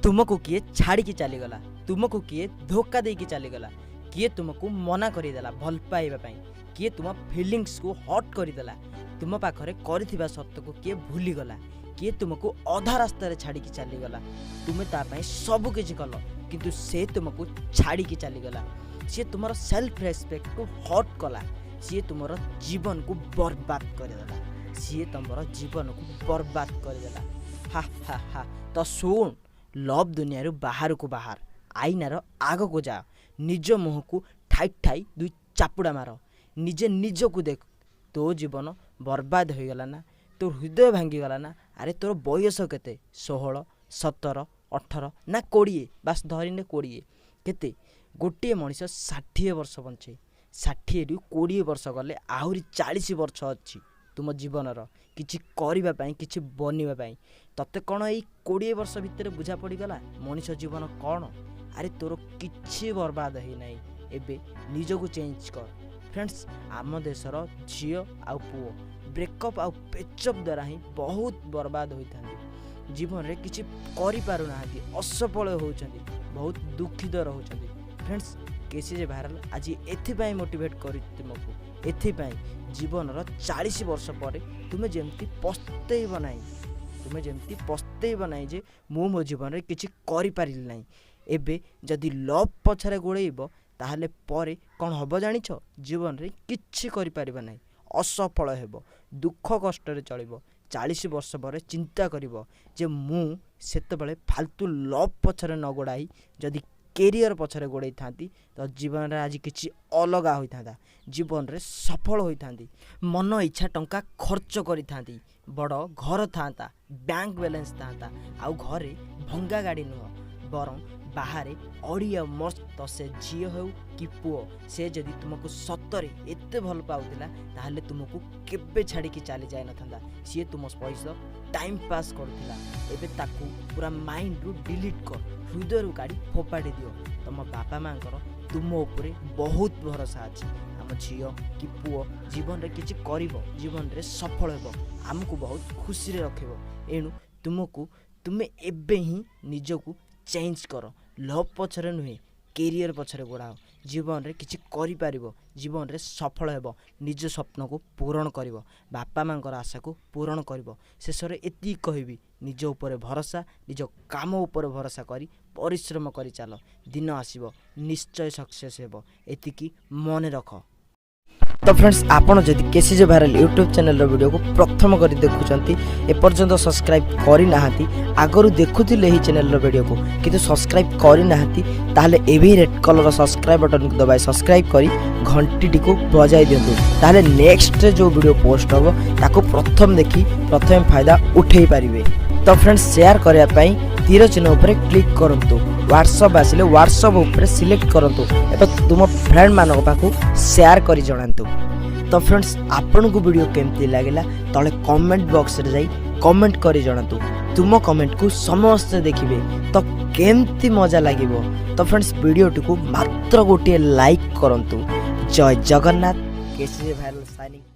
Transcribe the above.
तुमको किए छाड़ी चलीगला तुमको किए धोखा देकी चलीगला किए तुमको मना करदेला भल पाइबा किए तुम फिलिंग्स को हट करदेला तुम पाखरे कर सत्य को किए भूलीगला किए तुमको अधा रास्तार छाड़ी चलीगला तुम्हें तापाई सब किछि कल किंतु से तुमको छाड़ी चलीगला सी तुम सेल्फ रेस्पेक्ट को हट कला सी तुम जीवन को बर्बाद करदेला सी तुम जीवन को बर्बाद करदेला हा हा हा। तो सुन लव दुनिया बाहर को बाहर आईनार आग को जा निज मुह को ठाई ठाई दुई चापुड़ा मार निजे निज को देख तो जीवन बर्बाद हो गला ना तो हृदय भांगीगला ना। अरे तोर बयस केते 16 17 18 ना 20 बास धरिने 20 केते गोटे मनीष 60 वर्ष बंचे 60 रु 20 वर्ष गले आहरी 40 वर्ष अच्छी तुम जीवनर किछि करिबा पई किछि बनिबा पई तते कोन एई 20 वर्ष भितर बुझा पड़ीगला मनीष जीवन कौन। अरे तोर किछि बर्बाद है नहीं एबे निजको चेंज कर। फ्रेंड्स आम देशर झियो आ पुओ ब्रेकअप आ पेचअप द्वारा ही बहुत बर्बाद होता जीवन रे किछि करि पारु नाहंती असफल होउछंती बहुत दुखित रहउछंती। फ्रेंड्स केसीजे भाइराल आज एथिपाई मोटिवेट करी तुमको एथिपाई जीवनर 40 वर्ष पर तुम्हें जमती पस्तेइब नाई तुम्हें जमती पस्तेइब नाई जे मो जीवन रे किछि करि पारिल नाई एबे जदि लव पछरे गोड़ेइब ताहले परे कौन हम जानिछ जीवन रे किछि करि पारिबा नाई असफल हेब दुख कष्ट रे चलिब 40 वर्ष पर चिंता करिब जे मु सेतबेले फालतू लव पछरे न गोड़ाई जदि कैरियर पछरे गोड़े थांती तो जीवन रे आज किछि अलगा होई थांदा जीवन रे सफल होई थांती मन इच्छा टंका खर्च करी थांती बड़ घर थांता बैंक बैलेंस थांता आउ घरे भंगा गाड़ी नुह बरं बाहरे अड़िया मस्त से झील हो कि पुओ से जदि तुमको सतरे एते भल पाउतिला ताहले तुमको केबे छाड़ी की चली जाय नथंदा सी तुम पैसा टाइम पास करथिला एबे ताकू पूरा माइंड रु डिलीट कर हृदय रु गाड़ी फोपाड़ी दियो तुम बापा मांकर तुम ऊपर बहुत भरोसा अछि आम झियो कि पुओ जीवन रे किछि करिवो जीवन रे सफल हेबो हमको बहुत खुशी रे रखिबो एणु तुमको तुमे एबे ही निजको चेंज कर लव पछरे नुहे कैरियर पछरे गोड़ाओ जीवन रे किछि करि पारिबो जीवन रे सफल हेबो निज स्वप्न को पूरण करिवो बापा मांकर आशा को पूरण करिवो शेष रे एति कहबी निज ऊपर भरोसा निज काम ऊपर भरोसा करी परिश्रम करी चलो दिन आसीबो निश्चय सक्सेस हेबो एतिकी मन रख। तो फ्रेंड्स आपन जदि KCJ viral YouTube channel video को प्रथम करी देखुचंती एपर्यंत सब्सक्राइब करि नाहंती आगरु देखुथिले ही चैनल वीडियो को किंतु सब्सक्राइब करि नाहंती ताहले एभी रेड कलर सब्सक्राइब बटन को दबाई सब्सक्राइब करी घंटी को बजाई दियंतु ताहले नेक्स्ट जो वीडियो पोस्ट होबो ताको प्रथम देखि प्रथम फायदा उठेई पारिबे। तो फ्रेंड्स शेयर करिया पई तीर चिन्ह ऊपर क्लिक करंतु व्हाट्सएप आसिले व्हाट्सएप ऊपर सिलेक्ट करंतु एबे तुम फ्रेंड मानक पाखु शेयर करि जणांतु। तो फ्रेंड्स आपन को वीडियो केमती लागला तले कमेंट बॉक्स रे जाई कमेंट करि जणांतु तुम कमेंट को समस्त देखिबे तो केमती मजा लागिबो। तो फ्रेंड्स वीडियो को मात्र गोटे लाइक करंतु। जय जगन्नाथ केसीजे भाइराल साइनिंग।